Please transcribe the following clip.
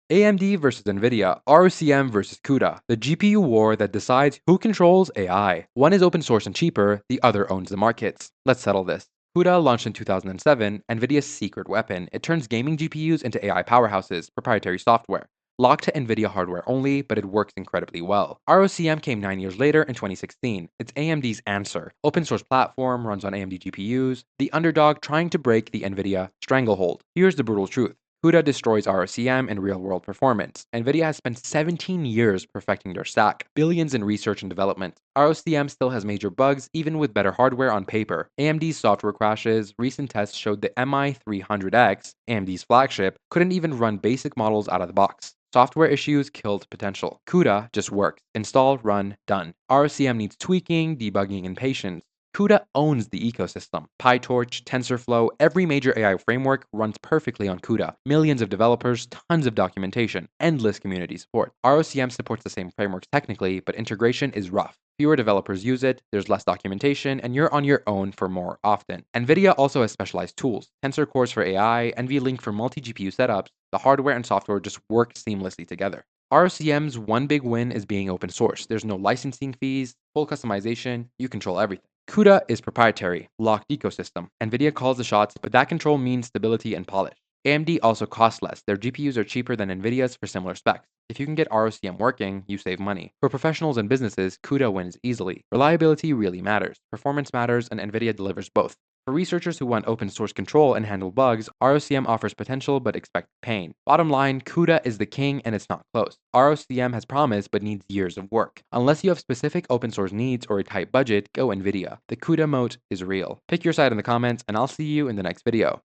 AMD versus Nvidia, Rocm versus Cuda, the GPU war that decides who controls AI. One is open source and cheaper, the other owns the markets. Let's settle this. CUDA launched in 2007, Nvidia's secret weapon. It turns gaming GPUs into AI powerhouses, proprietary software. Locked to Nvidia hardware only, but it works incredibly well. ROCm came 9 years later in 2016. It's AMD's answer. Open source platform, runs on AMD GPUs, the underdog trying to break the Nvidia stranglehold. Here's the brutal truth. CUDA destroys ROCm in real-world performance. Nvidia has spent 17 years perfecting their stack, billions in research and development. ROCm still has major bugs, even with better hardware on paper. AMD's software crashes, recent tests showed the MI300X, AMD's flagship, couldn't even run basic models out of the box. Software issues killed potential. CUDA just works. Install, run, done. ROCm needs tweaking, debugging, and patience. CUDA owns the ecosystem. PyTorch, TensorFlow, every major AI framework runs perfectly on CUDA. Millions of developers, tons of documentation, endless community support. ROCm supports the same frameworks technically, but integration is rough. Fewer developers use it, there's less documentation, and you're on your own for more often. NVIDIA also has specialized tools. Tensor Cores for AI, NVLink for multi-GPU setups. The hardware and software just work seamlessly together. ROCm's one big win is being open source. There's no licensing fees, full customization, you control everything. CUDA is proprietary, locked ecosystem. NVIDIA calls the shots, but that control means stability and polish. AMD also costs less. Their GPUs are cheaper than NVIDIA's for similar specs. If you can get ROCm working, you save money. For professionals and businesses, CUDA wins easily. Reliability really matters. Performance matters, and NVIDIA delivers both. For researchers who want open source control and handle bugs, ROCm offers potential but expect pain. Bottom line, CUDA is the king and it's not close. ROCm has promise but needs years of work. Unless you have specific open source needs or a tight budget, go NVIDIA. The CUDA moat is real. Pick your side in the comments and I'll see you in the next video.